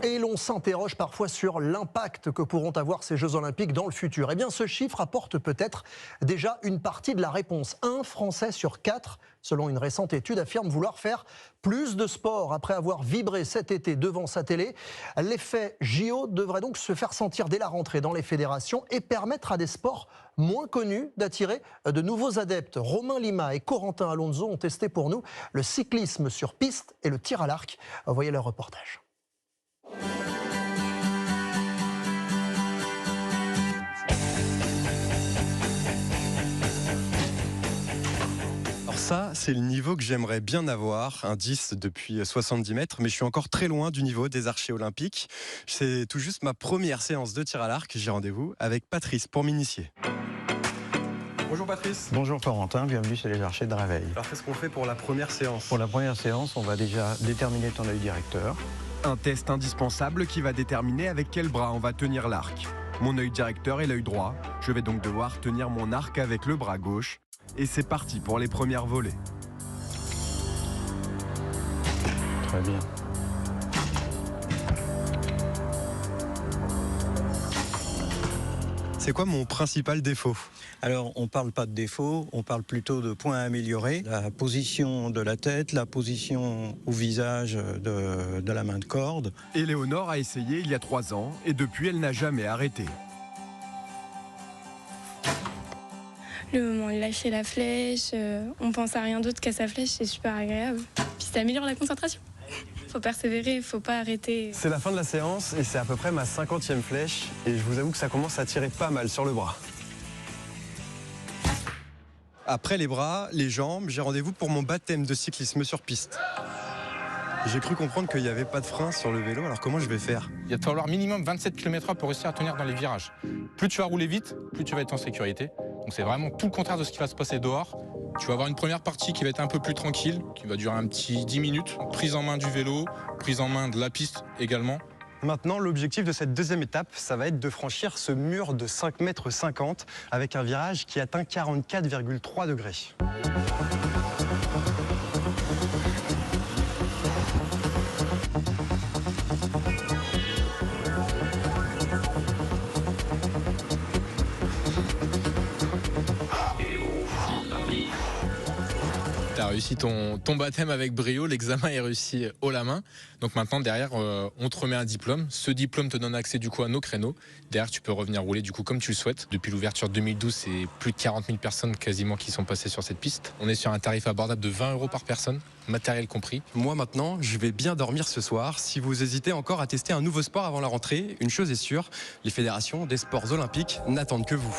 Et l'on s'interroge parfois sur l'impact que pourront avoir ces Jeux Olympiques dans le futur. Eh bien, ce chiffre apporte peut-être déjà une partie de la réponse. Un Français sur 4, selon une récente étude, affirme vouloir faire plus de sport après avoir vibré cet été devant sa télé. L'effet JO devrait donc se faire sentir dès la rentrée dans les fédérations et permettre à des sports moins connus d'attirer de nouveaux adeptes. Romain Lima et Corentin Alonso ont testé pour nous le cyclisme sur piste et le tir à l'arc. Voyez leur reportage. Ça, c'est le niveau que j'aimerais bien avoir, un 10 depuis 70 mètres, mais je suis encore très loin du niveau des archers olympiques. C'est tout juste ma première séance de tir à l'arc. J'ai rendez-vous avec Patrice pour m'initier. Bonjour Patrice. Bonjour Corentin, bienvenue chez les archers de Réveil. Alors qu'est-ce qu'on fait pour la première séance? Pour la première séance, on va déjà déterminer ton œil directeur. Un test indispensable qui va déterminer avec quel bras on va tenir l'arc. Mon œil directeur est l'œil droit. Je vais donc devoir tenir mon arc avec le bras gauche. Et c'est parti pour les premières volées. Très bien. C'est quoi mon principal défaut? Alors, on ne parle pas de défaut, on parle plutôt de points à améliorer. La position de la tête, la position au visage de la main de corde. Éléonore a essayé il y a 3 ans et depuis, elle n'a jamais arrêté. Le moment de lâcher la flèche, on pense à rien d'autre qu'à sa flèche, c'est super agréable. Puis ça améliore la concentration. Faut persévérer, faut pas arrêter. C'est la fin de la séance et c'est à peu près ma 50e flèche et je vous avoue que ça commence à tirer pas mal sur le bras. Après les bras, les jambes, j'ai rendez-vous pour mon baptême de cyclisme sur piste. J'ai cru comprendre qu'il n'y avait pas de frein sur le vélo, alors comment je vais faire? Il va te falloir minimum 27 km/h pour réussir à tenir dans les virages. Plus tu vas rouler vite, plus tu vas être en sécurité. Donc c'est vraiment tout le contraire de ce qui va se passer dehors. Tu vas avoir une première partie qui va être un peu plus tranquille, qui va durer un petit 10 minutes. Prise en main du vélo, prise en main de la piste également. Maintenant, l'objectif de cette deuxième étape, ça va être de franchir ce mur de 5,50 m avec un virage qui atteint 44,3 degrés. Tu as réussi ton baptême avec brio, l'examen est réussi haut la main. Donc maintenant, derrière, on te remet un diplôme. Ce diplôme te donne accès du coup à nos créneaux. Derrière, tu peux revenir rouler du coup comme tu le souhaites. Depuis l'ouverture 2012, c'est plus de 40 000 personnes quasiment qui sont passées sur cette piste. On est sur un tarif abordable de 20 € par personne, matériel compris. Moi maintenant, je vais bien dormir ce soir. Si vous hésitez encore à tester un nouveau sport avant la rentrée, une chose est sûre, les fédérations des sports olympiques n'attendent que vous.